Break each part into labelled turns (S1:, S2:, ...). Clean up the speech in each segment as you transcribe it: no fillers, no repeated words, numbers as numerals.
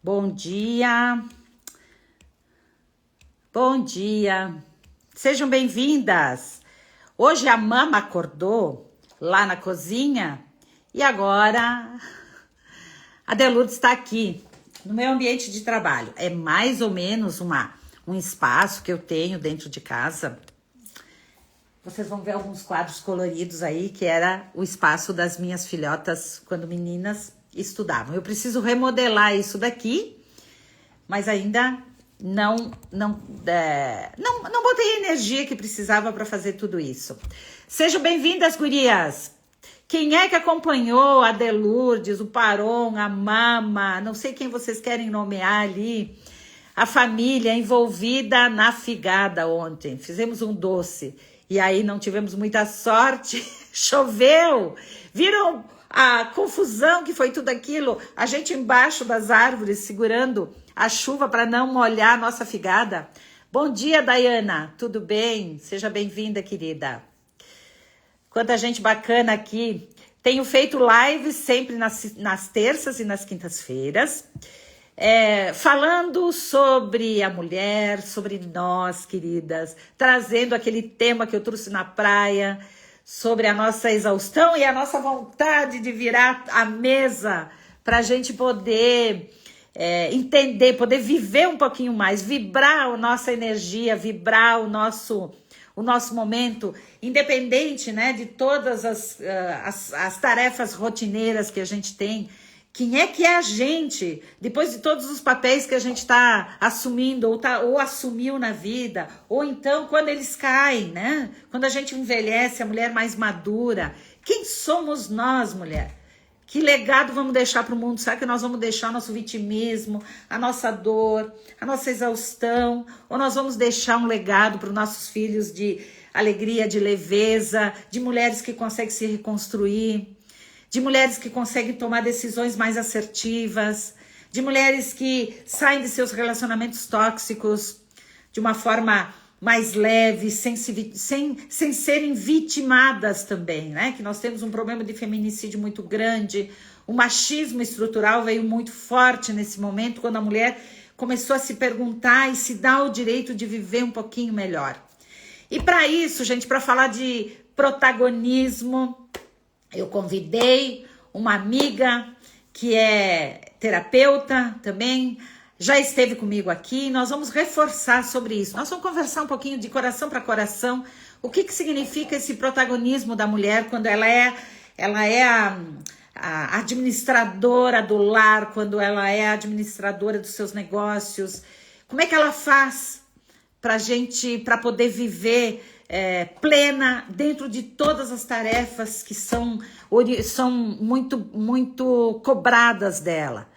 S1: Bom dia. Bom dia. Sejam bem-vindas. Hoje a mama acordou lá na cozinha e agora a Delourdes está aqui no meu ambiente de trabalho. É mais ou menos um espaço que eu tenho dentro de casa. Vocês vão ver alguns quadros coloridos aí, que era o espaço das minhas filhotas quando meninas estudavam. Eu preciso remodelar isso daqui, mas ainda não botei a energia que precisava para fazer tudo isso. Sejam bem-vindas, gurias! Quem é que acompanhou a Delourdes, o Paron, a Mama, não sei quem vocês querem nomear ali, a família envolvida na figada ontem. Fizemos um doce e aí não tivemos muita sorte, choveu, viram a confusão que foi tudo aquilo, a gente embaixo das árvores segurando a chuva para não molhar a nossa figada. Bom dia, Dayana, tudo bem? Seja bem-vinda, querida. Quanta gente bacana aqui. Tenho feito lives sempre nas terças e nas quintas-feiras, falando sobre a mulher, sobre nós, queridas, trazendo aquele tema que eu trouxe na praia, sobre a nossa exaustão e a nossa vontade de virar a mesa para a gente poder entender, poder viver um pouquinho mais, vibrar a nossa energia, vibrar o nosso momento, independente, né, de todas as tarefas rotineiras que a gente tem. Quem é que é a gente, depois de todos os papéis que a gente está assumindo, ou assumiu na vida, ou então quando eles caem, né? Quando a gente envelhece, a mulher mais madura. Quem somos nós, mulher? Que legado vamos deixar para o mundo? Será que nós vamos deixar o nosso vitimismo, a nossa dor, a nossa exaustão? Ou nós vamos deixar um legado para os nossos filhos de alegria, de leveza, de mulheres que conseguem se reconstruir, de mulheres que conseguem tomar decisões mais assertivas, de mulheres que saem de seus relacionamentos tóxicos de uma forma mais leve, sem serem vitimadas também, né? Que nós temos um problema de feminicídio muito grande, o machismo estrutural veio muito forte nesse momento, quando a mulher começou a se perguntar e se dar o direito de viver um pouquinho melhor. E para isso, gente, para falar de protagonismo, eu convidei uma amiga que é terapeuta também, já esteve comigo aqui, nós vamos reforçar sobre isso. Nós vamos conversar um pouquinho de coração para coração, o que significa esse protagonismo da mulher quando ela é a administradora do lar, quando ela é a administradora dos seus negócios, como é que ela faz para poder viver plena dentro de todas as tarefas que são muito, muito cobradas dela.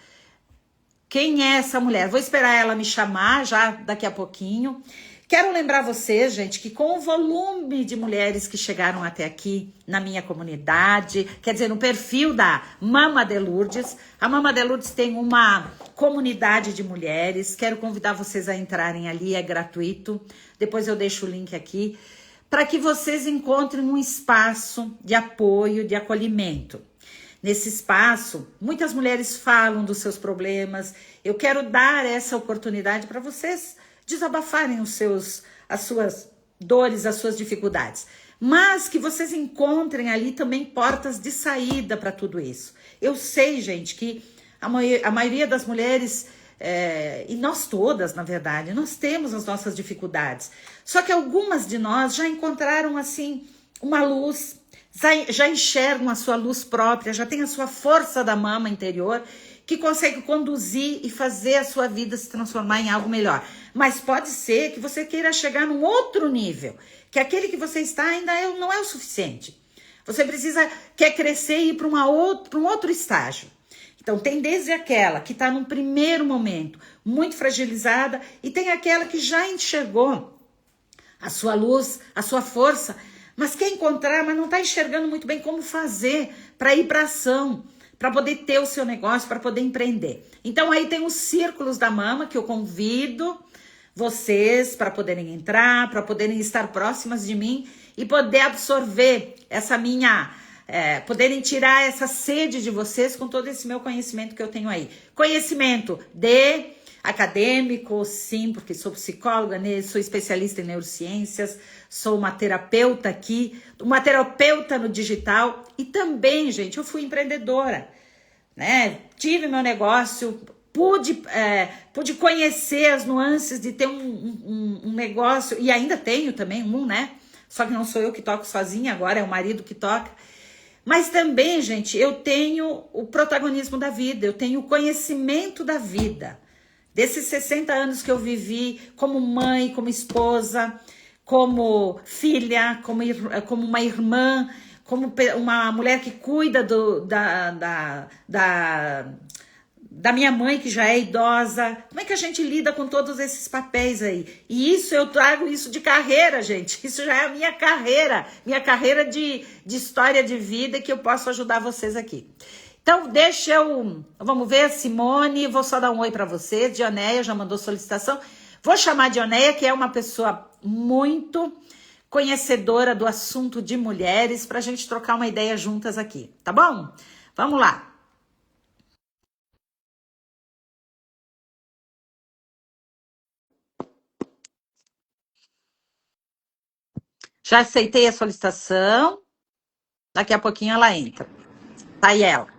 S1: Quem é essa mulher? Vou esperar ela me chamar já daqui a pouquinho. Quero lembrar vocês, gente, que com o volume de mulheres que chegaram até aqui na minha comunidade, quer dizer, no perfil da Mama Delourdes, a Mama Delourdes tem uma comunidade de mulheres. Quero convidar vocês a entrarem ali, é gratuito. Depois eu deixo o link aqui, para que vocês encontrem um espaço de apoio, de acolhimento. Nesse espaço, muitas mulheres falam dos seus problemas. Eu quero dar essa oportunidade para vocês desabafarem as suas dores, as suas dificuldades. Mas que vocês encontrem ali também portas de saída para tudo isso. Eu sei, gente, que a maioria das mulheres, e nós todas, na verdade, nós temos as nossas dificuldades. Só que algumas de nós já encontraram, assim, uma luz, já enxergam a sua luz própria, já tem a sua força da mama interior, que consegue conduzir e fazer a sua vida se transformar em algo melhor. Mas pode ser que você queira chegar num outro nível, que aquele que você está ainda não é o suficiente. Você quer crescer e ir para um outro estágio. Então tem desde aquela que está num primeiro momento muito fragilizada e tem aquela que já enxergou a sua luz, a sua força, mas quer encontrar, mas não está enxergando muito bem como fazer para ir para ação, para poder ter o seu negócio, para poder empreender. Então aí tem os círculos da mama que eu convido vocês para poderem entrar, para poderem estar próximas de mim e poder absorver essa minha poderem tirar essa sede de vocês com todo esse meu conhecimento que eu tenho aí. Conhecimento de acadêmico, sim, porque sou psicóloga, né? Sou especialista em neurociências, sou uma terapeuta aqui, uma terapeuta no digital e também, gente, eu fui empreendedora, né? Tive meu negócio, pude conhecer as nuances de ter um negócio, e ainda tenho também né? Só que não sou eu que toco sozinha, agora é o marido que toca. Mas também, gente, eu tenho o protagonismo da vida, eu tenho o conhecimento da vida. Desses 60 anos que eu vivi como mãe, como esposa, como filha, como uma irmã, como uma mulher que cuida da minha mãe, que já é idosa. Como é que a gente lida com todos esses papéis aí? E isso eu trago isso de carreira, gente. Isso já é a minha carreira de história de vida, que eu posso ajudar vocês aqui. Então, vamos ver, Simone, vou só dar um oi para vocês. Dioneia já mandou solicitação. Vou chamar a Dioneia, que é uma pessoa muito conhecedora do assunto de mulheres, para a gente trocar uma ideia juntas aqui, tá bom? Vamos lá. Já aceitei a solicitação. Daqui a pouquinho ela entra. Tá aí ela.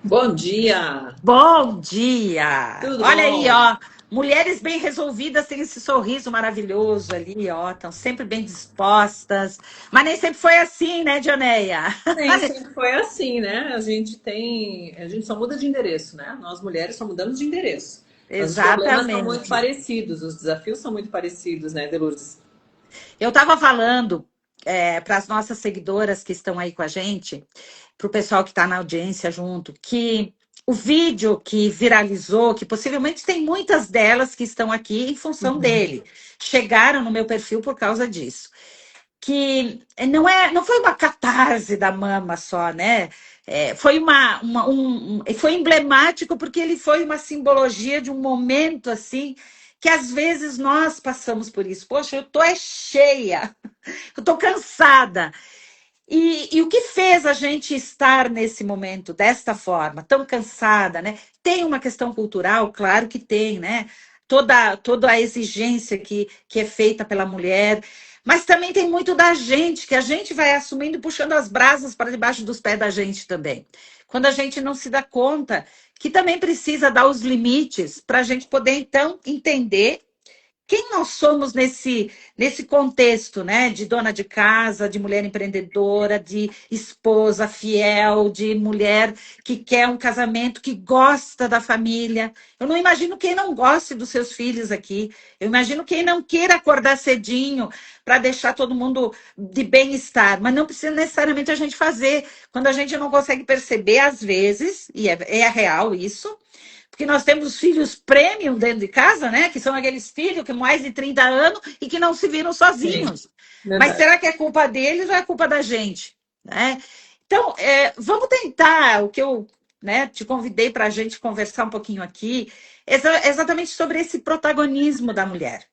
S2: Bom dia!
S1: Bom dia!
S2: Tudo
S1: Olha
S2: bom?
S1: aí, ó. Mulheres bem resolvidas têm esse sorriso maravilhoso ali, ó. Estão sempre bem dispostas. Mas nem sempre foi assim, né, Dioneia?
S2: Nem sempre foi assim, né? A gente só muda de endereço, né? Nós mulheres só mudamos de endereço. Mas os problemas são muito
S1: Exatamente.
S2: parecidos, os desafios são muito parecidos, né, Delurdes?
S1: Eu estava falando para as nossas seguidoras que estão aí com a gente, para o pessoal que está na audiência junto, que o vídeo que viralizou, que possivelmente tem muitas delas que estão aqui em função dele, chegaram no meu perfil por causa disso. Que não foi uma catarse da mama só, né? Foi emblemático porque ele foi uma simbologia de um momento assim que às vezes nós passamos por isso. Poxa, eu tô cheia, eu tô cansada. E o que fez a gente estar nesse momento desta forma, tão cansada, né? Tem uma questão cultural, claro que tem, né? Toda a exigência que é feita pela mulher, mas também tem muito da gente, que a gente vai assumindo e puxando as brasas para debaixo dos pés da gente também. Quando a gente não se dá conta que também precisa dar os limites para a gente poder, então, entender quem nós somos nesse contexto, né? De dona de casa, de mulher empreendedora, de esposa fiel, de mulher que quer um casamento, que gosta da família. Eu não imagino quem não goste dos seus filhos aqui. Eu imagino quem não queira acordar cedinho para deixar todo mundo de bem-estar. Mas não precisa necessariamente a gente fazer. Quando a gente não consegue perceber, às vezes, e é real isso, porque nós temos filhos premium dentro de casa, né? Que são aqueles filhos que mais de 30 anos e que não se viram sozinhos.
S2: Sim,
S1: Mas
S2: verdade.
S1: será que é culpa deles ou é culpa da gente? Né? Então, vamos tentar o que eu, né, te convidei para a gente conversar um pouquinho aqui, exatamente sobre esse protagonismo da mulher.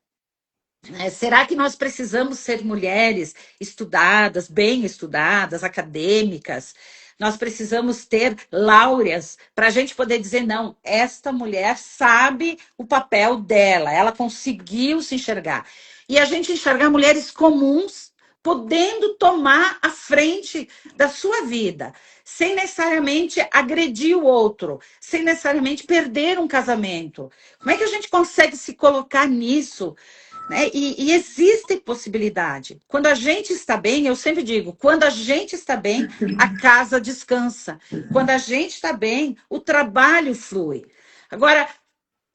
S1: Será que nós precisamos ser mulheres estudadas, bem estudadas, acadêmicas? Nós precisamos ter láureas para a gente poder dizer, não, esta mulher sabe o papel dela, ela conseguiu se enxergar. E a gente enxergar mulheres comuns podendo tomar a frente da sua vida, sem necessariamente agredir o outro, sem necessariamente perder um casamento. Como é que a gente consegue se colocar nisso? Né? E existe possibilidade. Quando a gente está bem, eu sempre digo, quando a gente está bem, a casa descansa. Quando a gente está bem, o trabalho flui. Agora,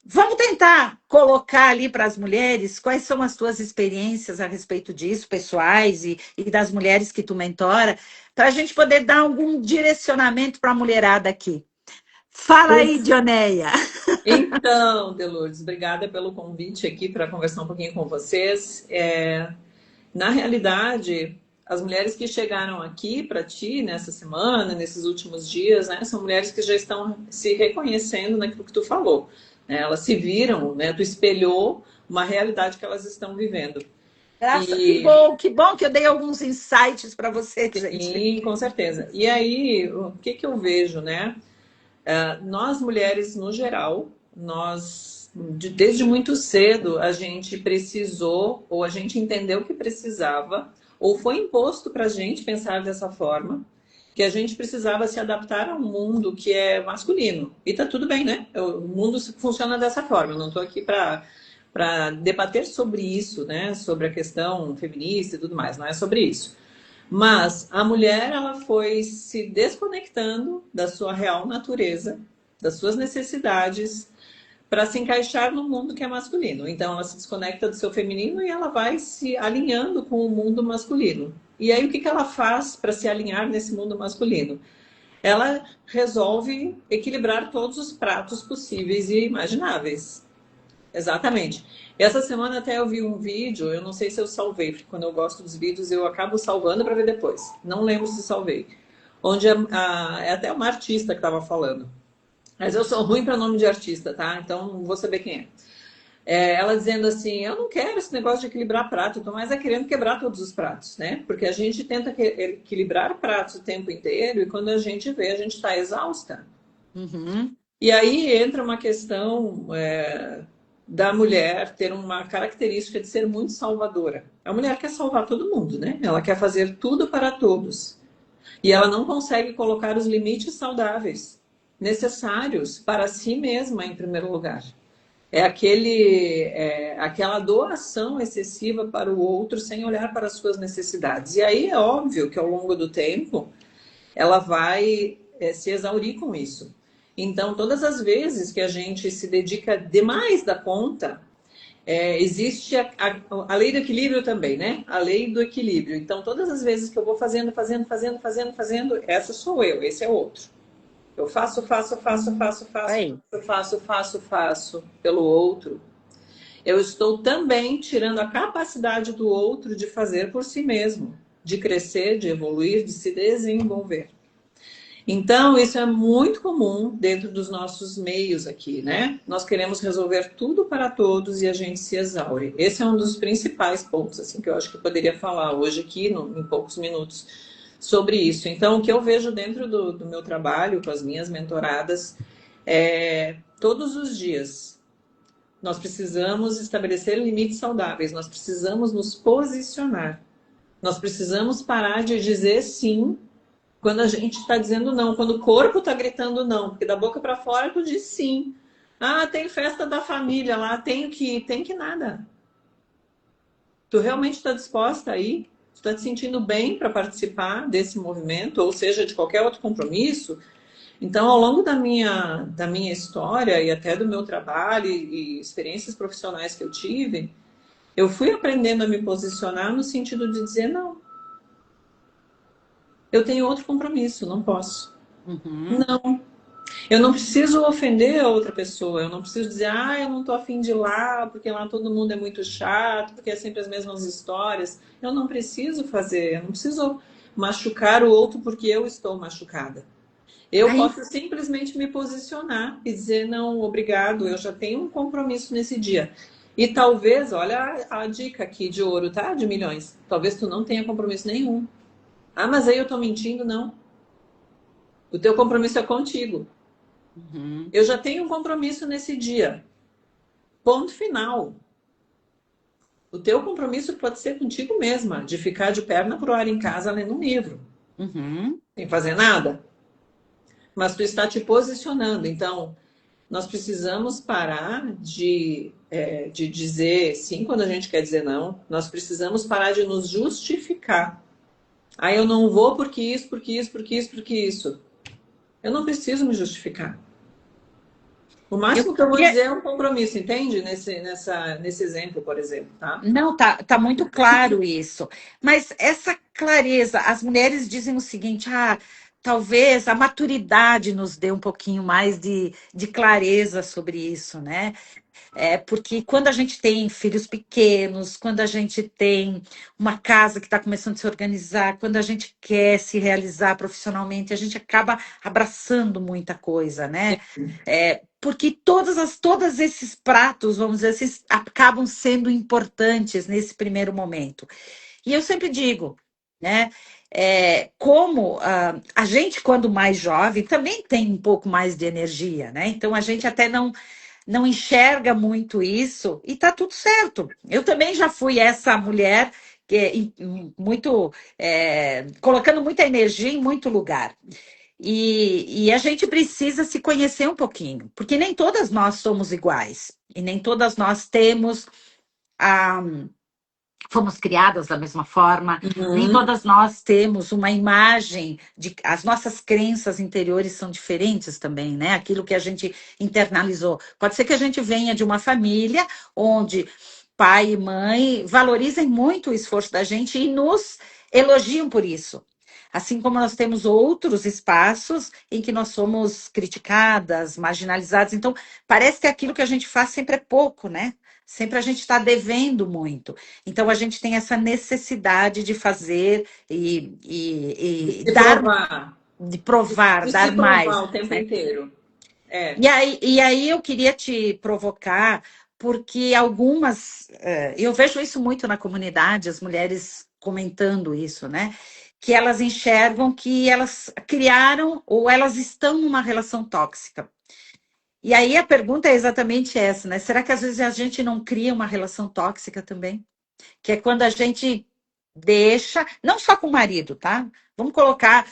S1: vamos tentar colocar ali para as mulheres quais são as tuas experiências a respeito disso, pessoais e das mulheres que tu mentora, para a gente poder dar algum direcionamento para a mulherada aqui. Fala aí,
S2: Pois,
S1: Dioneia.
S2: então, Delurdes, obrigada pelo convite aqui para conversar um pouquinho com vocês. Na realidade, as mulheres que chegaram aqui para ti nessa semana, nesses últimos dias, né, são mulheres que já estão se reconhecendo naquilo que tu falou. Né? Elas se viram, né, tu espelhou uma realidade que elas estão vivendo.
S1: Graças,
S2: E
S1: que bom que eu dei alguns insights para você, gente.
S2: sim, com certeza. E aí, o que que eu vejo, né? Nós mulheres, no geral, desde muito cedo, a gente precisou, ou a gente entendeu que precisava, ou foi imposto para a gente pensar dessa forma, que a gente precisava se adaptar a um mundo que é masculino. E tá tudo bem, né? O mundo funciona dessa forma. Eu não estou aqui para debater sobre isso, né? Sobre a questão feminista e tudo mais. Não é sobre isso. Mas a mulher, ela foi se desconectando da sua real natureza, das suas necessidades, para se encaixar no mundo que é masculino. Então, ela se desconecta do seu feminino e ela vai se alinhando com o mundo masculino. E aí, o que que ela faz para se alinhar nesse mundo masculino? Ela resolve equilibrar todos os pratos possíveis e imagináveis. Exatamente. Essa semana até eu vi um vídeo, eu não sei se eu salvei, porque quando eu gosto dos vídeos eu acabo salvando para ver depois. Não lembro se salvei. Onde é até uma artista que estava falando. Mas eu sou ruim para nome de artista, tá? Então não vou saber quem é. Ela dizendo assim: eu não quero esse negócio de equilibrar prato, eu tô mais querendo quebrar todos os pratos, né? Porque a gente tenta equilibrar pratos o tempo inteiro e quando a gente vê, a gente está exausta.
S1: Uhum.
S2: E aí entra uma questão da mulher ter uma característica de ser muito salvadora. A mulher quer salvar todo mundo, né? Ela quer fazer tudo para todos. E ela não consegue colocar os limites saudáveis necessários para si mesma, em primeiro lugar. Aquela doação excessiva para o outro sem olhar para as suas necessidades. E aí é óbvio que ao longo do tempo ela vai se exaurir com isso. Então, todas as vezes que a gente se dedica demais da conta, existe a lei do equilíbrio também, né? A lei do equilíbrio. Então, todas as vezes que eu vou fazendo, essa sou eu, esse é outro. Eu faço
S1: Aí.
S2: pelo outro. Eu estou também tirando a capacidade do outro de fazer por si mesmo, de crescer, de evoluir, de se desenvolver. Então, isso é muito comum dentro dos nossos meios aqui, né? Nós queremos resolver tudo para todos e a gente se exaure. Esse é um dos principais pontos, assim, que eu acho que eu poderia falar hoje aqui, em poucos minutos, sobre isso. Então, o que eu vejo dentro do meu trabalho com as minhas mentoradas todos os dias, nós precisamos estabelecer limites saudáveis, nós precisamos nos posicionar, nós precisamos parar de dizer sim quando a gente está dizendo não, quando o corpo está gritando não, porque da boca para fora tu diz sim. Ah, tem festa da família lá, tem que nada. Tu realmente está disposta a ir? Tu está te sentindo bem para participar desse movimento, ou seja, de qualquer outro compromisso? Então, ao longo da minha história e até do meu trabalho e experiências profissionais que eu tive, eu fui aprendendo a me posicionar no sentido de dizer não. Eu tenho outro compromisso, não posso.
S1: Uhum.
S2: Não. Eu não preciso ofender a outra pessoa. Eu não preciso dizer, eu não tô afim de ir lá, porque lá todo mundo é muito chato, porque é sempre as mesmas histórias. Eu não preciso fazer, eu não preciso machucar o outro porque eu estou machucada. Eu
S1: Aí,
S2: posso simplesmente me posicionar e dizer, não, obrigado, eu já tenho um compromisso nesse dia. E talvez, olha a dica aqui de ouro, tá? De milhões. Talvez tu não tenha compromisso nenhum. Ah, mas aí eu tô mentindo? Não. O teu compromisso é contigo.
S1: uhum.
S2: Eu já tenho um compromisso nesse dia. Ponto final. O teu compromisso pode ser contigo mesma, de ficar de perna pro ar em casa lendo um livro,
S1: Uhum.
S2: sem fazer nada. Mas tu está te posicionando. Então, nós precisamos parar de dizer sim quando a gente quer dizer não. Nós precisamos parar de nos justificar. Ah, eu não vou porque isso, porque isso, porque isso, porque isso. Eu não preciso me justificar. O
S1: Eu
S2: máximo que eu vou
S1: queria.
S2: dizer é um compromisso, entende? Nesse exemplo, por exemplo, tá?
S1: Não, tá muito claro isso. Mas essa clareza, as mulheres dizem o seguinte: talvez a maturidade nos dê um pouquinho mais de clareza sobre isso, né? Porque quando a gente tem filhos pequenos, quando a gente tem uma casa que está começando a se organizar, quando a gente quer se realizar profissionalmente, a gente acaba abraçando muita coisa, né? Porque todos esses pratos, vamos dizer assim, acabam sendo importantes nesse primeiro momento. E eu sempre digo, né? Como a gente, quando mais jovem, também tem um pouco mais de energia, né? Então a gente até não enxerga muito isso e tá tudo certo. Eu também já fui essa mulher que muito colocando muita energia em muito lugar. E a gente precisa se conhecer um pouquinho, porque nem todas nós somos iguais e nem todas nós temos a fomos criadas da mesma forma, nem
S2: Uhum.
S1: todas nós temos uma imagem de as nossas crenças interiores são diferentes também, né? Aquilo que a gente internalizou. Pode ser que a gente venha de uma família onde pai e mãe valorizem muito o esforço da gente e nos elogiam por isso. Assim como nós temos outros espaços em que nós somos criticadas, marginalizadas. Então, parece que aquilo que a gente faz sempre é pouco, né? Sempre a gente está devendo muito. Então, a gente tem essa necessidade de fazer e
S2: Se
S1: dar,
S2: provar.
S1: de provar,
S2: De se
S1: dar
S2: provar
S1: mais,
S2: o tempo
S1: né?
S2: inteiro. É.
S1: E aí eu queria te provocar, porque eu vejo isso muito na comunidade, as mulheres comentando isso, né? Que elas enxergam que elas criaram ou elas estão numa relação tóxica. E aí a pergunta é exatamente essa, né? Será que às vezes a gente não cria uma relação tóxica também? Que é quando a gente deixa, não só com o marido, tá?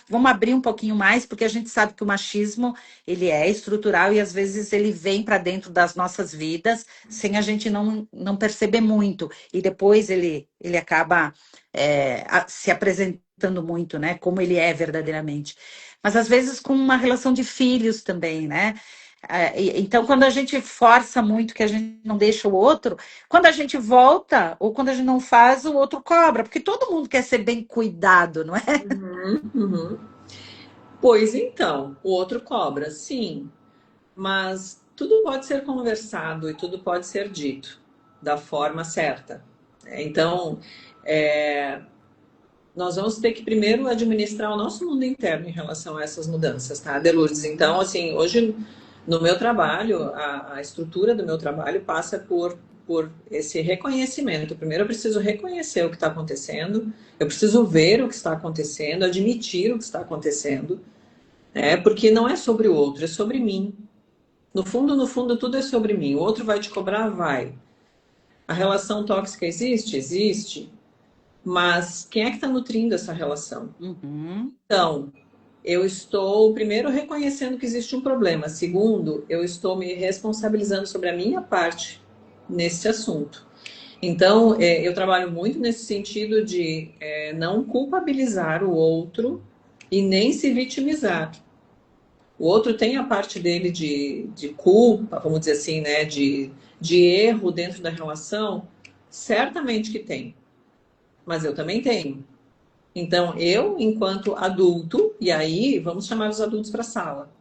S1: Vamos abrir um pouquinho mais, porque a gente sabe que o machismo, ele é estrutural e às vezes ele vem para dentro das nossas vidas sem a gente não perceber muito. E depois ele acaba se apresentando muito, né? Como ele é verdadeiramente. Mas às vezes com uma relação de filhos também, né? Então, quando a gente força muito que a gente não deixa o outro, quando a gente volta, ou quando a gente não faz, o outro cobra, porque todo mundo quer ser bem cuidado, não é?
S2: Uhum, uhum. Pois então, o outro cobra, sim, mas tudo pode ser conversado e tudo pode ser dito da forma certa. Então, é, nós vamos ter que primeiro administrar o nosso mundo interno em relação a essas mudanças, tá, Delurdes? Então, assim, hoje no meu trabalho, a estrutura do meu trabalho passa por esse reconhecimento. Primeiro, eu preciso reconhecer o que está acontecendo, eu preciso ver o que está acontecendo, admitir o que está acontecendo, né? Porque não é sobre o outro, é sobre mim. No fundo, tudo é sobre mim. O outro vai te cobrar? Vai. A relação tóxica existe? Existe. Mas quem é que está nutrindo essa relação?
S1: Uhum,
S2: Então, eu estou, primeiro, reconhecendo que existe um problema. Segundo, eu estou me responsabilizando sobre a minha parte nesse assunto. Então, eu trabalho muito nesse sentido de não culpabilizar o outro e nem se vitimizar. O outro tem a parte dele de culpa, vamos dizer assim, né? De erro dentro da relação. Certamente que tem, mas eu também tenho. Então, eu, enquanto adulto, e aí vamos chamar os adultos para a sala.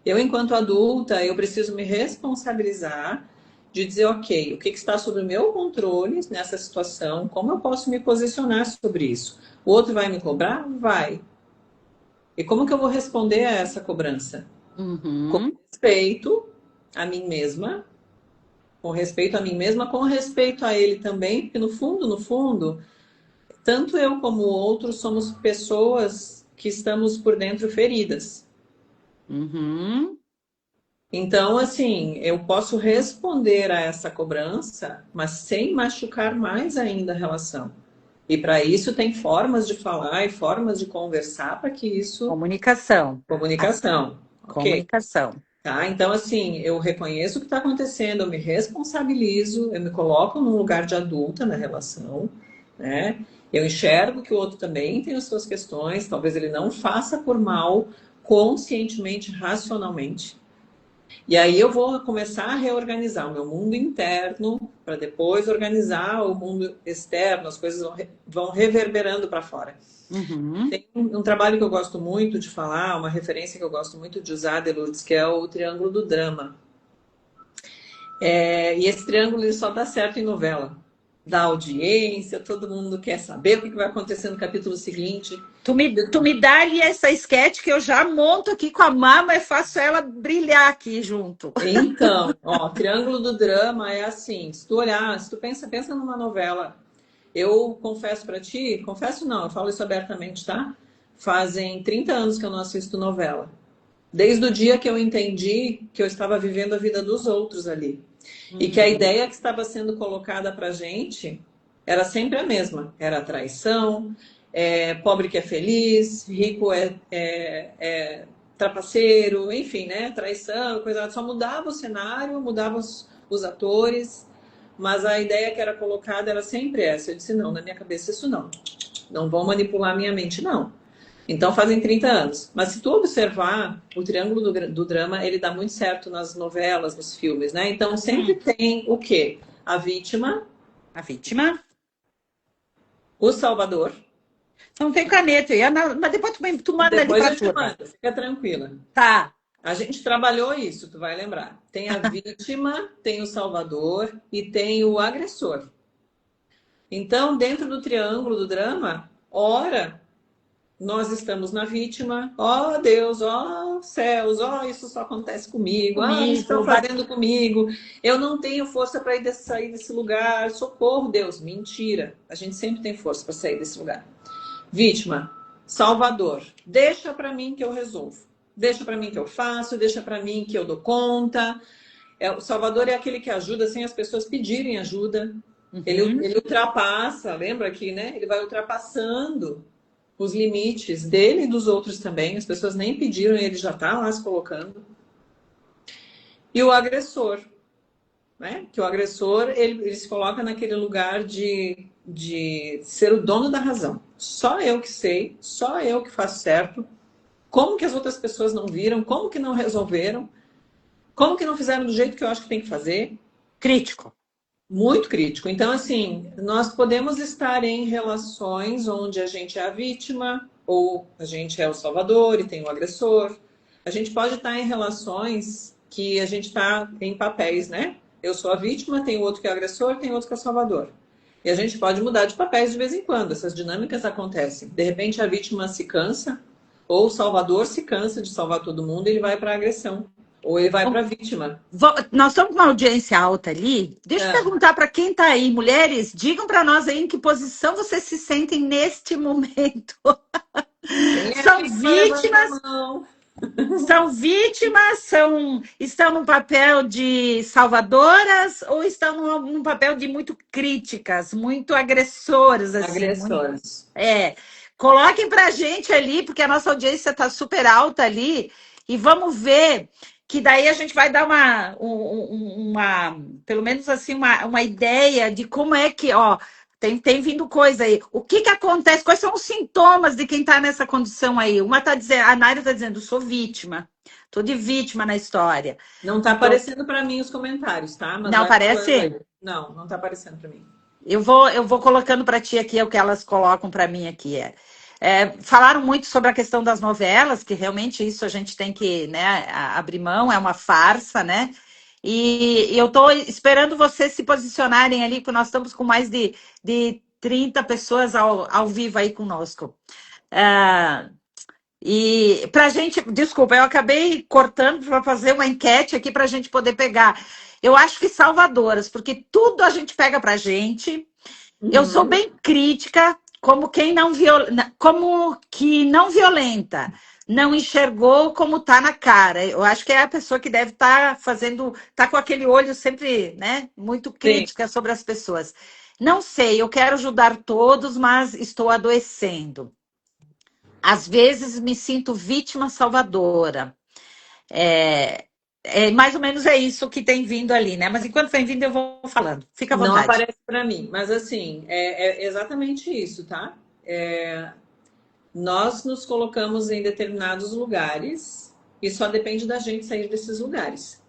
S2: Eu, enquanto adulta, eu preciso me responsabilizar de dizer, ok, o que está sob o meu controle nessa situação, como eu posso me posicionar sobre isso. O outro vai me cobrar? Vai. E como que eu vou responder a essa cobrança? Com
S1: uhum,
S2: respeito a mim mesma, com respeito a mim mesma, com respeito a ele também, porque no fundo, tanto eu como o outro somos pessoas que estamos por dentro feridas.
S1: uhum.
S2: Então, assim, eu posso responder a essa cobrança, mas sem machucar mais ainda a relação. E para isso tem formas de falar e formas de conversar para que isso.
S1: Comunicação. A
S2: Comunicação. Ok.
S1: comunicação.
S2: Tá? Então, assim, eu reconheço o que está acontecendo, eu me responsabilizo, eu me coloco num lugar de adulta na relação, né? Eu enxergo que o outro também tem as suas questões, talvez ele não faça por mal conscientemente, racionalmente. E aí eu vou começar a reorganizar o meu mundo interno para depois organizar o mundo externo, as coisas vão reverberando para fora.
S1: Uhum.
S2: Tem um trabalho que eu gosto muito de falar, uma referência que eu gosto muito de usar, Delutz, que é o Triângulo do Drama. E esse triângulo ele só dá certo em novela. Dá audiência, todo mundo quer saber o que vai acontecer no capítulo seguinte.
S1: Tu me dá ali essa sketch que eu já monto aqui com a mama e faço ela brilhar aqui junto.
S2: Então, ó, Triângulo do Drama é assim, se tu olhar, se tu pensa numa novela, eu confesso pra ti, confesso não, eu falo isso abertamente, tá? Fazem 30 anos que eu não assisto novela. Desde o dia que eu entendi que eu estava vivendo a vida dos outros ali. E que a ideia que estava sendo colocada pra gente era sempre a mesma. Era a traição, pobre que é feliz, rico é trapaceiro, enfim, né? Traição, coisa. Só mudava o cenário, mudava os atores, mas a ideia que era colocada era sempre essa. Eu disse, não, na minha cabeça isso não. Não vão manipular a minha mente, não. Então fazem 30 anos. Mas se tu observar, o Triângulo do Drama, ele dá muito certo nas novelas, nos filmes, né? Então sempre tem o quê? A vítima,
S1: A vítima.
S2: o salvador.
S1: Não tem caneta, mas depois tu manda ali
S2: Depois
S1: pra
S2: eu te
S1: turma.
S2: mando, fica tranquila.
S1: Tá.
S2: A gente trabalhou isso, tu vai lembrar. Tem a vítima, tem o salvador e tem o agressor. Então, dentro do triângulo do drama, ora, nós estamos na vítima, ó Deus, ó céus, ó isso só acontece comigo, isso estão fazendo comigo, eu não tenho força para sair desse lugar, socorro, Deus. Mentira, a gente sempre tem força para sair desse lugar. Vítima, salvador, deixa para mim que eu resolvo. Deixa para mim que eu faço, deixa para mim que eu dou conta. O salvador é aquele que ajuda sem as pessoas pedirem ajuda. Ele ultrapassa, lembra que, né? Ele vai ultrapassando os limites dele e dos outros também. As pessoas nem pediram e ele já está lá se colocando. E o agressor, né? Que o agressor, ele se coloca naquele lugar de ser o dono da razão. Só eu que sei, só eu que faço certo. Como que as outras pessoas não viram? Como que não resolveram? Como que não fizeram do jeito que eu acho que tem que fazer?
S1: Crítico.
S2: Muito crítico. Então, assim, nós podemos estar em relações onde a gente é a vítima, ou a gente é o salvador e tem o agressor. A gente pode estar em relações que a gente está em papéis, né? Eu sou a vítima, tem outro que é o agressor, tem outro que é o salvador. E a gente pode mudar de papéis de vez em quando. Essas dinâmicas acontecem. De repente, a vítima se cansa, ou o salvador se cansa de salvar todo mundo e ele vai para a agressão. Ou ele vai para a vítima.
S1: Nós estamos com uma audiência alta ali. Deixa eu perguntar para quem está aí. Mulheres, digam para nós aí em que posição vocês se sentem neste momento. São vítimas? São vítimas? Estão no papel de salvadoras ou estão num papel de muito críticas, muito agressoras? Assim,
S2: agressoras.
S1: Coloquem para a gente ali, porque a nossa audiência está super alta ali. E vamos ver que daí a gente vai dar pelo menos assim, uma ideia de como é que, ó, tem vindo coisa aí. O que acontece? Quais são os sintomas de quem está nessa condição aí? Uma tá dizendo, a Naira está dizendo, sou vítima. Estou de vítima na história.
S2: Não está aparecendo para mim os comentários, tá?
S1: Mas não aparece?
S2: Não está aparecendo para mim.
S1: Eu vou colocando para ti aqui o que elas colocam para mim aqui. Falaram muito sobre a questão das novelas, que realmente isso a gente tem que, né, abrir mão, é uma farsa, né? E eu estou esperando vocês se posicionarem ali, porque nós estamos com mais de 30 pessoas ao vivo aí conosco. E para a gente, desculpa, eu acabei cortando para fazer uma enquete aqui para a gente poder pegar. Eu acho que salvadoras, porque tudo a gente pega para a gente. Eu sou bem crítica, como que não violenta, não enxergou como tá na cara. Eu acho que é a pessoa que deve estar tá com aquele olho sempre, né, muito crítica sobre as pessoas. Não sei, eu quero ajudar todos, mas estou adoecendo. Às vezes me sinto vítima salvadora. Mais ou menos é isso que tem vindo ali, né? Mas enquanto vem vindo, eu vou falando. Fica à vontade.
S2: Não aparece para mim, mas assim, é exatamente isso, tá? Nós nos colocamos em determinados lugares e só depende da gente sair desses lugares.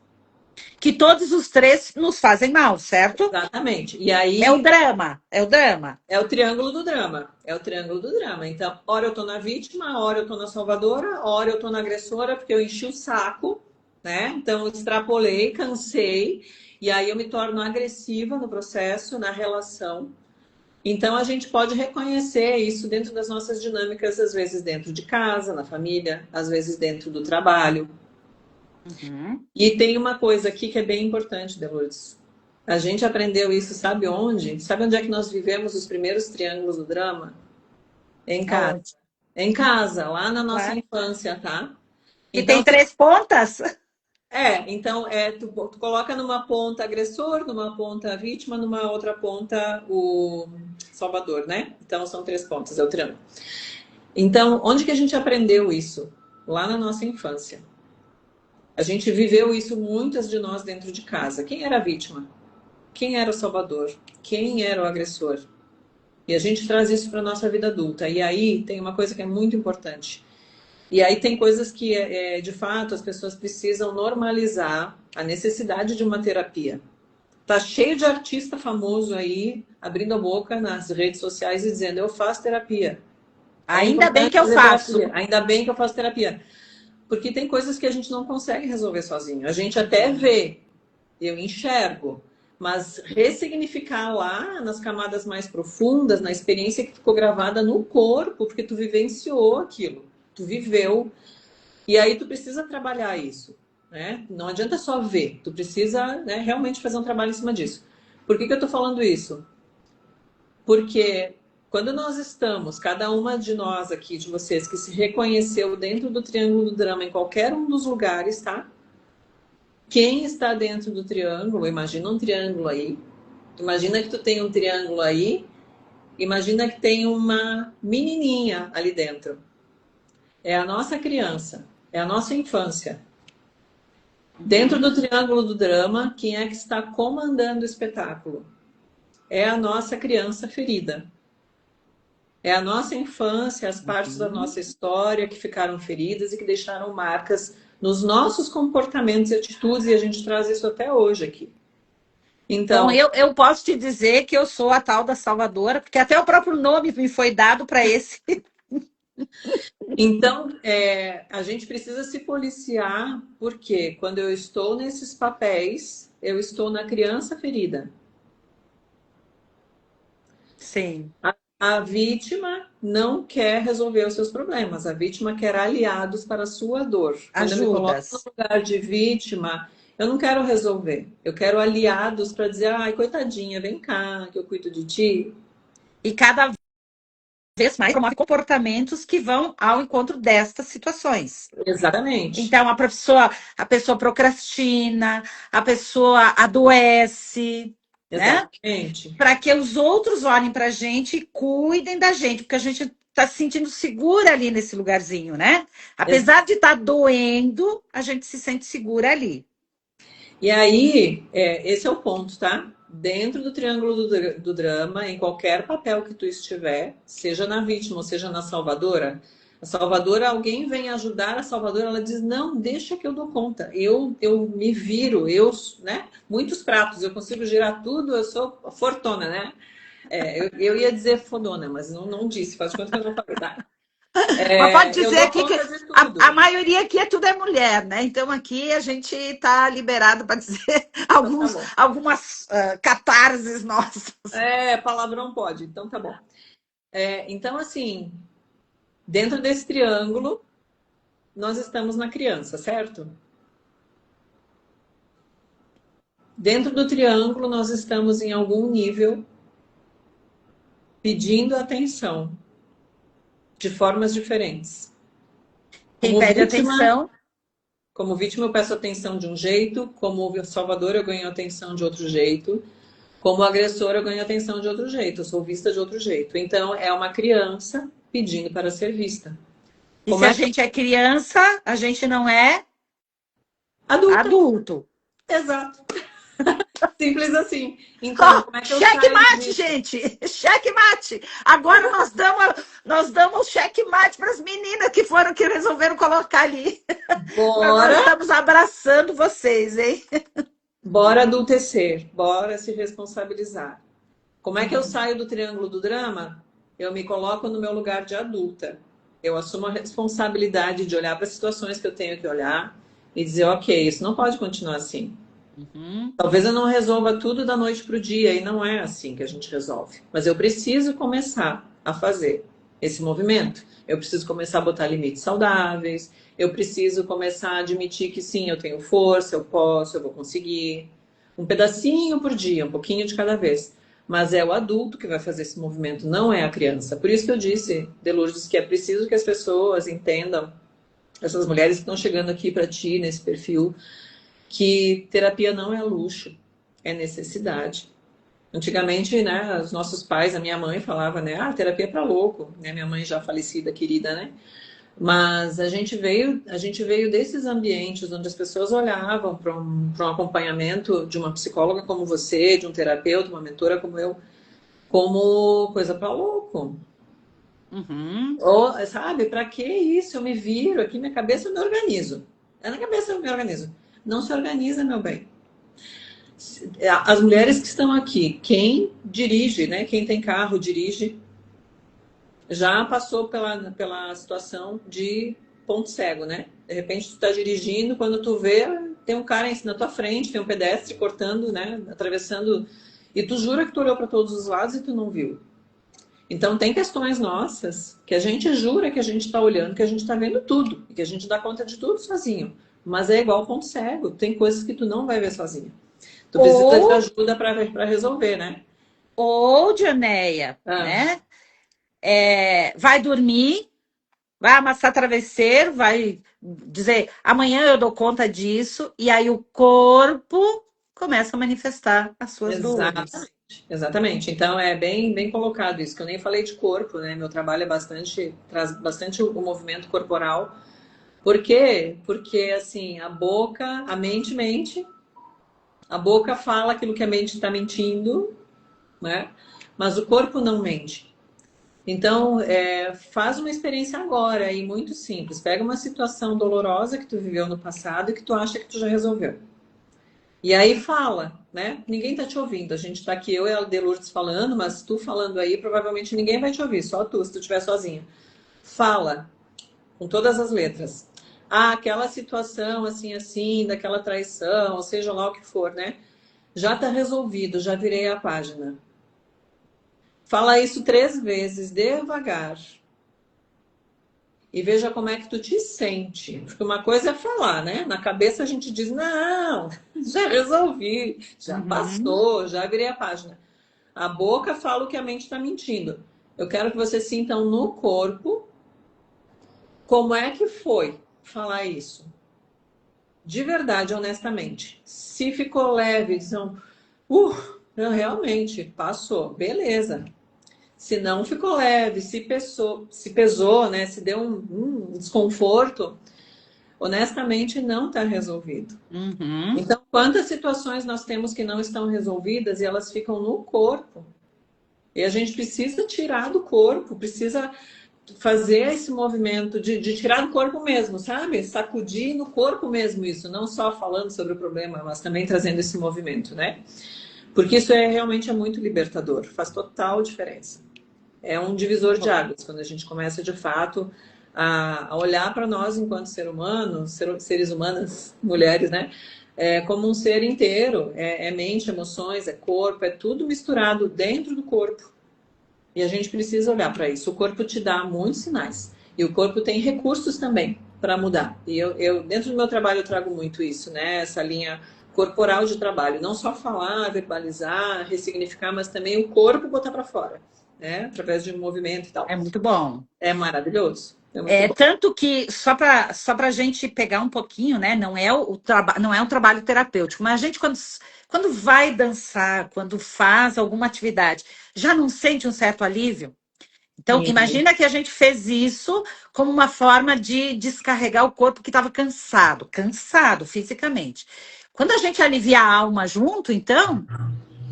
S1: Que todos os três nos fazem mal, certo?
S2: Exatamente. E
S1: É o
S2: aí
S1: drama, é o drama.
S2: é o triângulo do drama. É o triângulo do drama. Então, hora eu tô na vítima, hora eu tô na salvadora, hora eu tô na agressora, porque eu enchi o saco, né? Então, eu extrapolei, cansei, e aí eu me torno agressiva no processo, na relação. Então, a gente pode reconhecer isso dentro das nossas dinâmicas, às vezes dentro de casa, na família, às vezes dentro do trabalho.
S1: Uhum.
S2: E tem uma coisa aqui que é bem importante, Delores. A gente aprendeu isso, sabe onde? Sabe onde é que nós vivemos os primeiros triângulos do drama? Em casa.
S1: Aonde?
S2: Em casa, lá na nossa
S1: Claro.
S2: infância, tá?
S1: Que
S2: Então,
S1: tem três pontas?
S2: tu coloca numa ponta agressor, numa ponta vítima, numa outra ponta o salvador, né? Então são três pontas, é o triângulo. Então, onde que a gente aprendeu isso? Lá na nossa infância. A gente viveu isso muitas de nós dentro de casa. Quem era a vítima? Quem era o salvador? Quem era o agressor? E a gente traz isso para a nossa vida adulta. E aí tem uma coisa que é muito importante. E aí tem coisas que, de fato, as pessoas precisam normalizar a necessidade de uma terapia. Tá cheio de artista famoso aí, abrindo a boca nas redes sociais e dizendo, eu faço terapia. É
S1: Ainda bem
S2: importante
S1: que eu
S2: fazer
S1: faço.
S2: terapia. Ainda bem que eu faço terapia. Porque tem coisas que a gente não consegue resolver sozinho. A gente até vê, eu enxergo, mas ressignificar lá nas camadas mais profundas, na experiência que ficou gravada no corpo, porque tu vivenciou aquilo, tu viveu, e aí tu precisa trabalhar isso, né? Não adianta só ver, tu precisa, né, realmente fazer um trabalho em cima disso. Por que que eu tô falando isso? Porque quando nós estamos, cada uma de nós aqui, de vocês, que se reconheceu dentro do triângulo do drama em qualquer um dos lugares, tá? Quem está dentro do triângulo, imagina um triângulo aí. Imagina que tu tem um triângulo aí. Imagina que tem uma menininha ali dentro. É a nossa criança, é a nossa infância. Dentro do triângulo do drama, quem é que está comandando o espetáculo? É a nossa criança ferida. É a nossa infância, as partes da
S1: Uhum.
S2: nossa história que ficaram feridas e que deixaram marcas nos nossos comportamentos e atitudes, e a gente traz isso até hoje aqui.
S1: Então,
S2: Então,
S1: eu posso te dizer que eu sou a tal da salvadora, porque até o próprio nome me foi dado para esse.
S2: a gente precisa se policiar, porque quando eu estou nesses papéis, eu estou na criança ferida.
S1: Sim,
S2: A vítima não quer resolver os seus problemas, a vítima quer aliados para a sua dor. Quando eu me coloco no
S1: ajudas.
S2: lugar de vítima, eu não quero resolver, eu quero aliados para dizer, ai, coitadinha, vem cá, que eu cuido de ti.
S1: E cada vez mais promove comportamentos que vão ao encontro destas situações.
S2: Exatamente,
S1: Então, a pessoa procrastina, a pessoa adoece, né?
S2: exatamente.
S1: Para que os outros olhem para a gente e cuidem da gente, porque a gente está se sentindo segura ali nesse lugarzinho, né? Apesar de estar doendo, a gente se sente segura ali.
S2: E aí, esse é o ponto, tá? Dentro do triângulo do drama, em qualquer papel que tu estiver, seja na vítima ou seja na salvadora, a salvadora, alguém vem ajudar a salvadora, ela diz, não, deixa que eu dou conta, eu me viro, né? Muitos pratos, eu consigo girar tudo, eu sou fortuna, né? Eu ia dizer fodona, mas não disse, faz de conta que eu não falei, tá?
S1: Mas pode
S2: Eu
S1: dizer
S2: dou
S1: aqui que
S2: conta de
S1: a
S2: tudo.
S1: maioria aqui é tudo é mulher, né? Então aqui a gente está liberado para dizer
S2: Então tá bom.
S1: algumas catarses nossas.
S2: Palavrão pode, então tá bom. Então, assim, dentro desse triângulo, nós estamos na criança, certo? Dentro do triângulo, nós estamos em algum nível pedindo atenção de formas diferentes.
S1: Quem
S2: Como
S1: pede
S2: vítima,
S1: atenção,
S2: como vítima eu peço atenção de um jeito, como salvador eu ganho atenção de outro jeito, como agressor eu ganho atenção de outro jeito, eu sou vista de outro jeito. Então é uma criança pedindo para ser vista.
S1: e
S2: Como
S1: se a
S2: é que
S1: gente é criança, a gente não é
S2: adulta?
S1: adulto.
S2: Exato. Simples assim. Então, como é que eu saio
S1: Checkmate,
S2: disso?
S1: gente! Checkmate! Agora nós damos checkmate para as meninas que foram que resolveram colocar ali. Agora nós
S2: Bora,
S1: estamos abraçando vocês, hein?
S2: bora adultecer, bora se responsabilizar. Como é que eu saio do triângulo do drama? Eu me coloco no meu lugar de adulta. Eu assumo a responsabilidade de olhar para as situações que eu tenho que olhar e dizer, ok, isso não pode continuar assim.
S1: Uhum.
S2: Talvez eu não resolva tudo da noite para o dia, e não é assim que a gente resolve. Mas eu preciso começar a fazer esse movimento. Eu preciso começar a botar limites saudáveis. Eu preciso começar a admitir que sim, eu tenho força, eu posso, eu vou conseguir. Um pedacinho por dia, um pouquinho de cada vez. Mas é o adulto que vai fazer esse movimento, não é a criança. Por isso que eu disse, Delurdes, que é preciso que as pessoas entendam, essas mulheres que estão chegando aqui para ti nesse perfil, que terapia não é luxo, é necessidade. Antigamente, né, os nossos pais, a minha mãe falava, né, terapia é para louco, né, minha mãe já falecida, querida, né? Mas a gente veio desses ambientes onde as pessoas olhavam para um acompanhamento de uma psicóloga como você, de um terapeuta, uma mentora como eu, como coisa para louco.
S1: Uhum.
S2: Ou, sabe, para que isso? Eu me viro aqui, minha cabeça eu me organizo. É na cabeça eu me organizo. Não se organiza, meu bem. As mulheres que estão aqui, quem dirige, né? Quem tem carro, dirige, já passou pela situação de ponto cego, né? De repente tu está dirigindo, quando tu vê, tem um cara na tua frente, tem um pedestre cortando, né? Atravessando, e tu jura que tu olhou para todos os lados e tu não viu. Então tem questões nossas que a gente jura que a gente está olhando, que a gente está vendo tudo, e que a gente dá conta de tudo sozinho. Mas é igual ponto cego, tem coisas que tu não vai ver sozinho. Tu precisa de
S1: Ou,
S2: ajuda para resolver, né?
S1: ou, Dianéia,
S2: Ah,
S1: né? Vai dormir, vai amassar travesseiro, vai dizer, amanhã eu dou conta disso, e aí o corpo começa a manifestar as suas dores.
S2: exatamente. Exatamente. Então é bem, bem colocado isso, que eu nem falei de corpo, né? Meu trabalho é bastante, traz bastante o movimento corporal. Por quê? Porque assim, a boca, a mente mente, a boca fala aquilo que a mente está mentindo, né? Mas o corpo não mente. Então, faz uma experiência agora e muito simples. Pega uma situação dolorosa que tu viveu no passado e que tu acha que tu já resolveu. E aí fala, né? Ninguém tá te ouvindo. A gente tá aqui, eu e a Delurdes falando, mas tu falando aí, provavelmente ninguém vai te ouvir, só tu, se tu estiver sozinha. Fala, com todas as letras. Ah, aquela situação assim, assim, daquela traição, ou seja lá o que for, né? Já tá resolvido, já virei a página. Fala isso 3 vezes, devagar. E veja como é que tu te sente. Porque uma coisa é falar, né? Na cabeça a gente diz, não, já resolvi, já
S1: Uhum.
S2: passou, já virei a página. A boca fala o que a mente está mentindo. Eu quero que vocês sintam no corpo como é que foi falar isso. De verdade, honestamente. Se ficou leve, são, realmente, passou, beleza. Se não ficou leve, se pesou, né? Se deu um desconforto, honestamente não está resolvido.
S1: Uhum.
S2: Então, quantas situações nós temos que não estão resolvidas e elas ficam no corpo? E a gente precisa tirar do corpo, precisa fazer esse movimento de tirar do corpo mesmo, sabe? Sacudir no corpo mesmo isso, não só falando sobre o problema, mas também trazendo esse movimento, né? Porque isso realmente é muito libertador, faz total diferença. É um divisor de águas, quando a gente começa de fato a olhar para nós enquanto ser humano, seres humanas, mulheres, né? Como um ser inteiro. É mente, emoções, é corpo, é tudo misturado dentro do corpo. E a gente precisa olhar para isso. O corpo te dá muitos sinais. E o corpo tem recursos também para mudar. E dentro do meu trabalho, eu trago muito isso, né? Essa linha corporal de trabalho. Não só falar, verbalizar, ressignificar, mas também o corpo botar para fora, né? Através de um movimento e
S1: É
S2: tal.
S1: muito bom.
S2: É maravilhoso. É muito bom.
S1: Tanto que, só para a gente pegar um pouquinho, né? Não é um trabalho terapêutico, mas a gente, quando vai dançar, quando faz alguma atividade, já não sente um certo alívio? Então,
S2: Sim.
S1: imagina que a gente fez isso como uma forma de descarregar o corpo que estava cansado, cansado fisicamente. Quando a gente alivia a alma junto, então,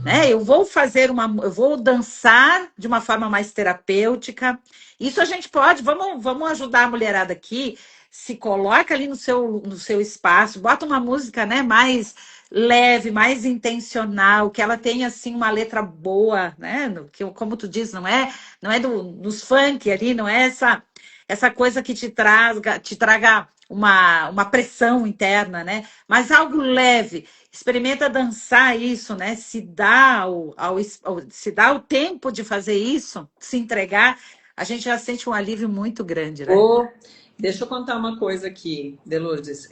S1: né? Eu vou dançar de uma forma mais terapêutica. Isso a gente pode, vamos ajudar a mulherada aqui, se coloca ali no seu espaço, bota uma música, né, mais leve, mais intencional, que ela tenha assim uma letra boa, né? Que, como tu diz, não é dos funk ali, não é essa coisa que te traga uma pressão interna, né? Mas algo leve. Experimenta dançar isso, né? Se dá o tempo de fazer isso, se entregar, a gente já sente um alívio muito grande, né?
S2: Ô, deixa eu contar uma coisa aqui, Delourdes,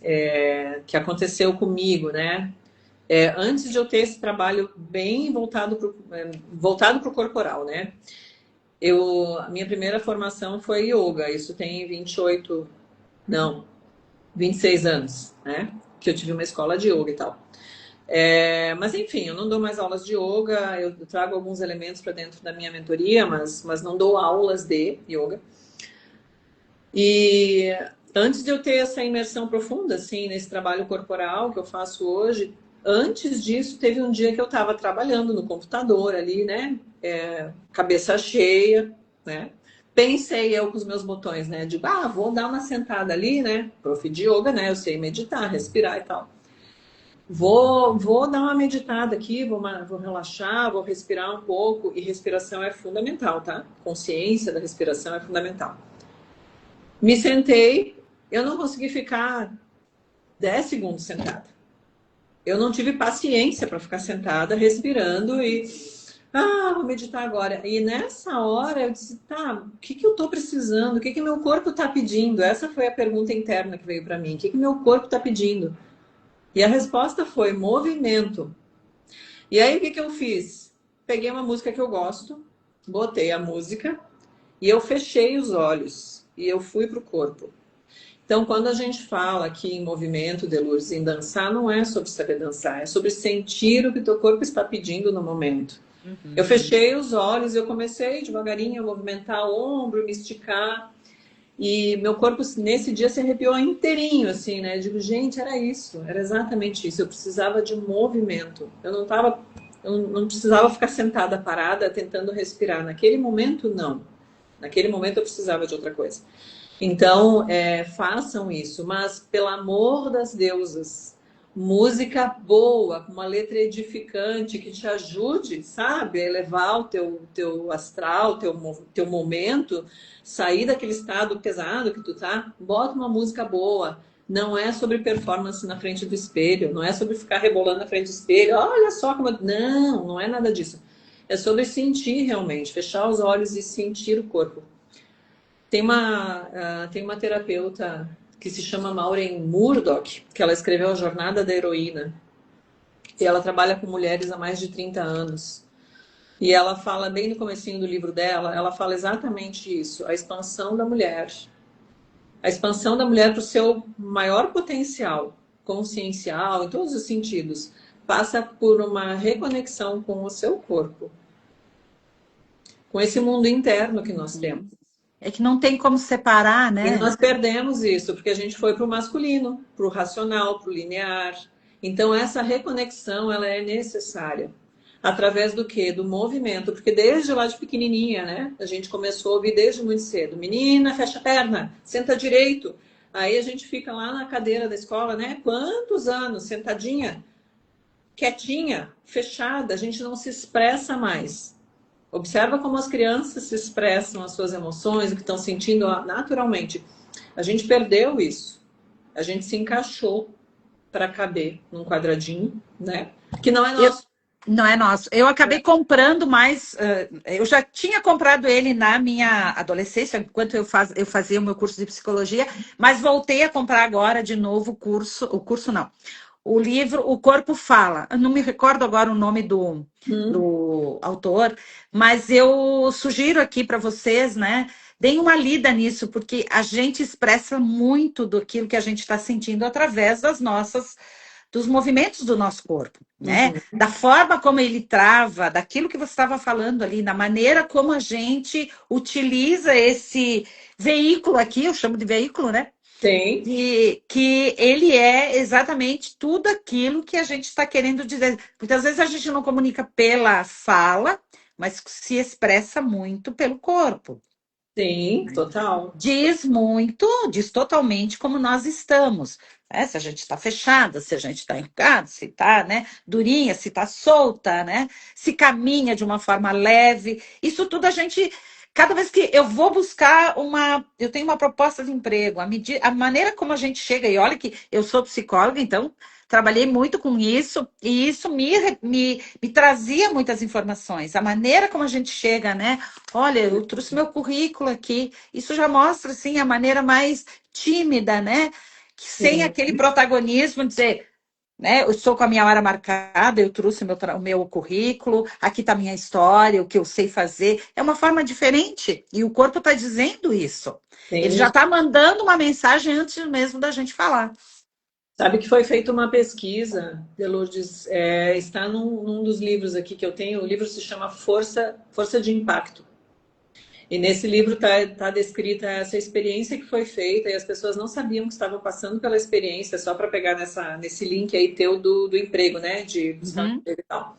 S2: que aconteceu comigo, né? Antes de eu ter esse trabalho bem voltado para o corporal, né? A minha primeira formação foi yoga, isso tem 26 anos, né? Que eu tive uma escola de yoga e tal. Mas enfim, eu não dou mais aulas de yoga, eu trago alguns elementos para dentro da minha mentoria, mas não dou aulas de yoga. E antes de eu ter essa imersão profunda, assim, nesse trabalho corporal que eu faço hoje, antes disso, teve um dia que eu estava trabalhando no computador ali, né? Cabeça cheia, né? Pensei eu com os meus botões, né? Digo, vou dar uma sentada ali, né? Prof de yoga, né? Eu sei meditar, respirar e tal. Vou dar uma meditada aqui, vou relaxar, vou respirar um pouco. E respiração é fundamental, tá? Consciência da respiração é fundamental. Me sentei, eu não consegui ficar 10 segundos sentada. Eu não tive paciência para ficar sentada, respirando e... vou meditar agora. E nessa hora eu disse, tá, o que eu estou precisando? O que meu corpo está pedindo? Essa foi a pergunta interna que veio para mim. O que meu corpo está pedindo? E a resposta foi movimento. E aí o que eu fiz? Peguei uma música que eu gosto, botei a música e eu fechei os olhos e eu fui para o corpo. Então, quando a gente fala aqui em movimento, Delourdes, em dançar, não é sobre saber dançar, é sobre sentir o que teu corpo está pedindo no momento. Uhum. Eu fechei os olhos e eu comecei devagarinho a movimentar o ombro, me esticar. E meu corpo, nesse dia, se arrepiou inteirinho, assim, né? Eu digo, gente, era isso, era exatamente isso. Eu precisava de movimento. Eu não precisava ficar sentada, parada, tentando respirar. Naquele momento, não. Naquele momento, eu precisava de outra coisa. Então, façam isso, mas pelo amor das deusas, música boa, com uma letra edificante que te ajude, sabe, a elevar o teu astral, teu momento, sair daquele estado pesado que tu tá, bota uma música boa. Não é sobre performance na frente do espelho, não é sobre ficar rebolando na frente do espelho, olha só como... Não é nada disso. É sobre sentir realmente, fechar os olhos e sentir o corpo. Tem uma terapeuta que se chama Maureen Murdoch, que ela escreveu A Jornada da Heroína. E ela trabalha com mulheres há mais de 30 anos. E ela fala, bem no comecinho do livro dela, ela fala exatamente isso, a expansão da mulher. A expansão da mulher para o seu maior potencial consciencial, em todos os sentidos, passa por uma reconexão com o seu corpo. Com esse mundo interno que nós temos.
S1: É que não tem como separar, né?
S2: E nós perdemos isso, porque a gente foi para o masculino, para o racional, para o linear. Então, essa reconexão, ela é necessária. Através do quê? Do movimento. Porque desde lá de pequenininha, né? A gente começou a ouvir desde muito cedo. Menina, fecha a perna, senta direito. Aí a gente fica lá na cadeira da escola, né? Quantos anos? Sentadinha, quietinha, fechada. A gente não se expressa mais. Observa como as crianças se expressam as suas emoções, o que estão sentindo naturalmente. A gente perdeu isso. A gente se encaixou para caber num quadradinho, né? Que não é nosso.
S1: Não é nosso. Eu acabei comprando mais... eu já tinha comprado ele na minha adolescência, enquanto eu fazia o meu curso de psicologia, mas voltei a comprar agora de novo o curso não. O livro O Corpo Fala. Eu não me recordo agora o nome do autor, mas eu sugiro aqui para vocês, né? Deem uma lida nisso, porque a gente expressa muito daquilo que a gente está sentindo através dos movimentos do nosso corpo, né? Da forma como ele trava, daquilo que você estava falando ali, da maneira como a gente utiliza esse veículo aqui, eu chamo de veículo, né?
S2: Sim,
S1: que ele é exatamente tudo aquilo que a gente está querendo dizer. Muitas vezes a gente não comunica pela fala, mas se expressa muito pelo corpo.
S2: sim, total.
S1: Diz muito, diz totalmente como nós estamos. Né? Se a gente está fechada, se a gente está enrugada, se está, né, durinha, se está solta, né? Se caminha de uma forma leve. Isso tudo a gente. Cada vez que eu vou buscar uma. Eu tenho uma proposta de emprego, a maneira como a gente chega, e olha que eu sou psicóloga, então trabalhei muito com isso, e isso me trazia muitas informações. A maneira como a gente chega, né? Olha, eu trouxe meu currículo aqui. Isso já mostra, assim, a maneira mais tímida, né? Que sem
S2: Sim,
S1: aquele protagonismo, dizer, né? Eu estou com a minha hora marcada, eu trouxe o meu currículo, aqui está a minha história, o que eu sei fazer. É uma forma diferente. E o corpo está dizendo isso. Ele já
S2: sim.
S1: está mandando uma mensagem antes mesmo da gente falar.
S2: Sabe que foi feita uma pesquisa, Lourdes, está num dos livros aqui que eu tenho, o livro se chama Força de Impacto. E nesse livro tá descrita essa experiência que foi feita e as pessoas não sabiam que estavam passando pela experiência, só para pegar nesse link aí teu do emprego, né? De buscar um
S1: Uhum.
S2: emprego e tal.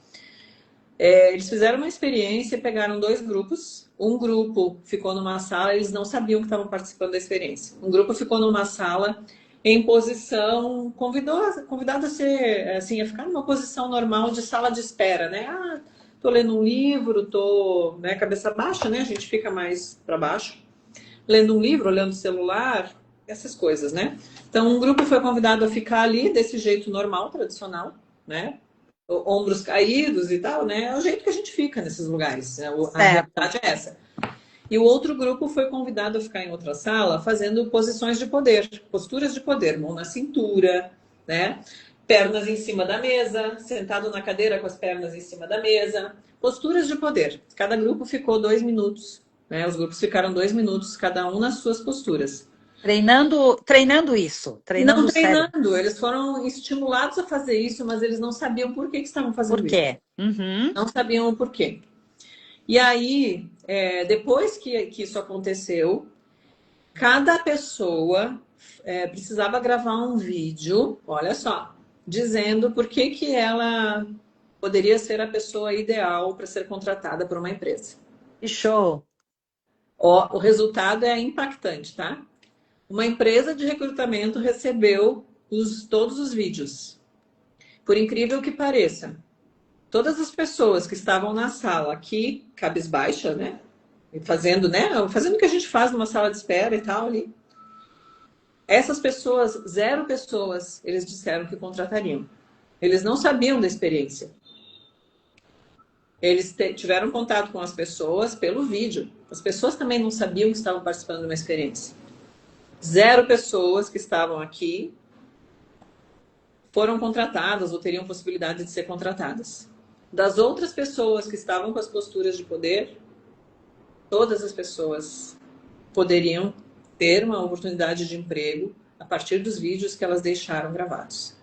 S2: Eles fizeram uma experiência e pegaram dois grupos. Um grupo ficou numa sala, eles não sabiam que estavam participando da experiência. Um grupo ficou numa sala em posição, convidado a ser, assim, a ficar numa posição normal de sala de espera, né? Ah, tô lendo um livro, tô, né, cabeça baixa, né? A gente fica mais para baixo, lendo um livro, olhando o celular, essas coisas, né? Então, um grupo foi convidado a ficar ali desse jeito normal, tradicional, né? Ombros caídos e tal, né? É o jeito que a gente fica nesses lugares. Né? A
S1: Certo.
S2: realidade é essa. E o outro grupo foi convidado a ficar em outra sala fazendo posições de poder, posturas de poder, mão na cintura, né? Pernas em cima da mesa, sentado na cadeira com as pernas em cima da mesa. Posturas de poder. Cada grupo ficou 2 minutos, né? Os grupos ficaram 2 minutos, cada um nas suas posturas.
S1: Treinando isso,
S2: Não
S1: treinando o cérebro.
S2: treinando, eles foram estimulados a fazer isso, mas eles não sabiam por que estavam
S1: Por
S2: fazendo isso.
S1: quê? Uhum.
S2: Não sabiam o porquê. E aí, depois que isso aconteceu, cada pessoa precisava gravar um vídeo, olha só, dizendo por que que ela poderia ser a pessoa ideal para ser contratada por uma empresa.
S1: Que show.
S2: Ó, o resultado é impactante, tá? Uma empresa de recrutamento recebeu todos os vídeos. Por incrível que pareça, todas as pessoas que estavam na sala aqui, cabisbaixa, né? Fazendo, né? Fazendo o que a gente faz numa sala de espera e tal ali. Essas pessoas, 0 pessoas, eles disseram que contratariam. Eles não sabiam da experiência. Eles tiveram contato com as pessoas pelo vídeo. As pessoas também não sabiam que estavam participando de uma experiência. 0 pessoas que estavam aqui foram contratadas ou teriam possibilidade de ser contratadas. Das outras pessoas que estavam com as posturas de poder, todas as pessoas poderiam ter uma oportunidade de emprego a partir dos vídeos que elas deixaram gravados.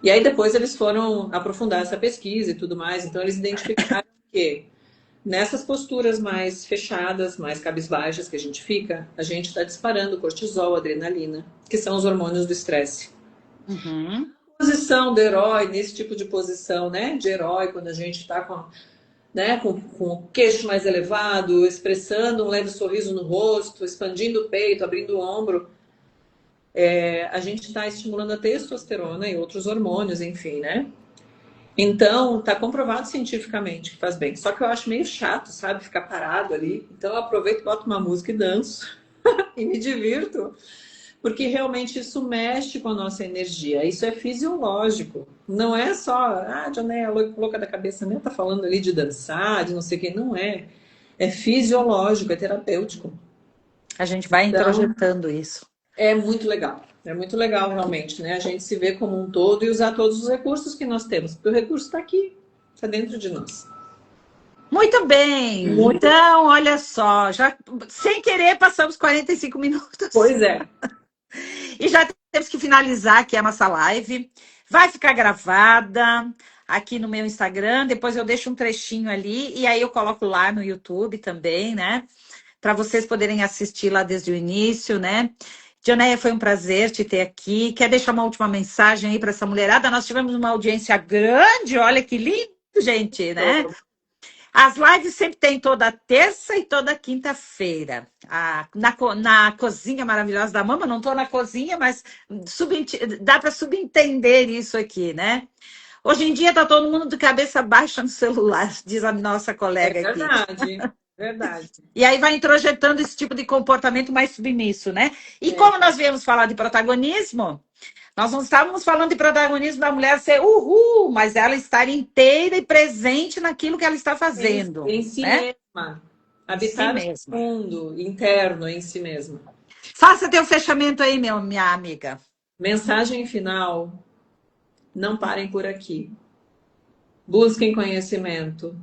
S2: E aí depois eles foram aprofundar essa pesquisa e tudo mais, então eles identificaram que nessas posturas mais fechadas, mais cabisbaixas que a gente fica, a gente está disparando cortisol, adrenalina, que são os hormônios do estresse.
S1: Uhum.
S2: Posição do herói, nesse tipo de posição, né, de herói, quando a gente está com o queixo mais elevado, expressando um leve sorriso no rosto, expandindo o peito, abrindo o ombro, a gente está estimulando a testosterona e outros hormônios, enfim, né? Então, está comprovado cientificamente que faz bem. Só que eu acho meio chato, sabe? Ficar parado ali. Então, eu aproveito, boto uma música e danço. E me divirto. Porque realmente isso mexe com a nossa energia. Isso é fisiológico. Não é só, Joné, louca da cabeça, nem tá falando ali de dançar, de não sei o que. Não é. É fisiológico, é terapêutico.
S1: A gente vai
S2: Então,
S1: introjetando isso.
S2: é muito legal. É muito legal, realmente, né? A gente se ver como um todo e usar todos os recursos que nós temos. Porque o recurso está aqui, está dentro de nós.
S1: Muito bem.
S2: Muito.
S1: Então, olha só, já sem querer passamos 45 minutos
S2: Pois é.
S1: e já temos que finalizar aqui a nossa live. Vai ficar gravada aqui no meu Instagram, depois eu deixo um trechinho ali e aí eu coloco lá no YouTube também, né? Para vocês poderem assistir lá desde o início, né? Dioneia, foi um prazer te ter aqui. Quer deixar uma última mensagem aí para essa mulherada? Nós tivemos uma audiência grande, olha que lindo, gente, né? As lives sempre tem toda terça e toda quinta-feira. Na cozinha maravilhosa da Mama, não estou na cozinha, mas dá para subentender isso aqui, né? Hoje em dia está todo mundo de cabeça baixa no celular, diz a nossa
S2: É
S1: colega aqui.
S2: verdade, verdade.
S1: E aí vai introjetando esse tipo de comportamento mais submisso, né? E como nós viemos falar de protagonismo, nós não estávamos falando de protagonismo da mulher ser uhul, mas ela estar inteira e presente naquilo que ela está fazendo.
S2: Em si
S1: né?
S2: mesma.
S1: Si
S2: Habitar o
S1: mesma.
S2: mundo interno em si mesma.
S1: Faça teu fechamento aí, minha amiga.
S2: Mensagem final. Não parem por aqui. Busquem conhecimento.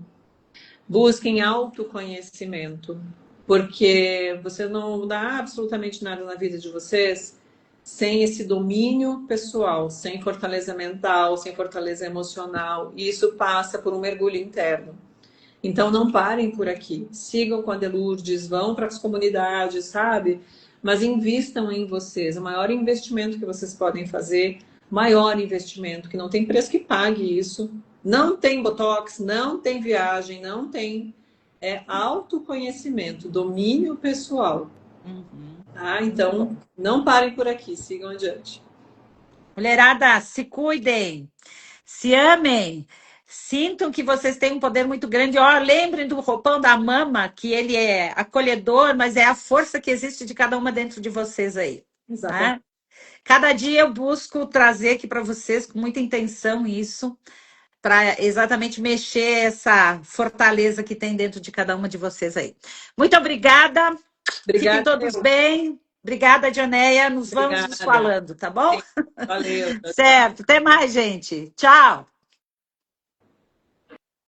S2: Busquem autoconhecimento. Porque você não dá absolutamente nada na vida de vocês sem esse domínio pessoal, sem fortaleza mental, sem fortaleza emocional. E isso passa por um mergulho interno. Então não parem por aqui. Sigam com a Delurdes, vão para as comunidades, sabe? Mas invistam em vocês. O maior investimento que vocês podem fazer, maior investimento, que não tem preço que pague isso. Não tem botox, não tem viagem, não tem. É autoconhecimento, domínio pessoal. Tá? Então, não parem por aqui, sigam adiante.
S1: Mulherada, se cuidem, se amem, sintam que vocês têm um poder muito grande. Ó, lembrem do roupão da Mama, que ele é acolhedor, mas é a força que existe de cada uma dentro de vocês aí.
S2: Exatamente.
S1: Tá? Cada dia eu busco trazer aqui para vocês com muita intenção isso, para exatamente mexer essa fortaleza que tem dentro de cada uma de vocês aí. Muito obrigada. Fiquem todos bem. Obrigada, Dioneia. Vamos nos falando, tá bom?
S2: Valeu.
S1: Certo. Até mais, gente. Tchau.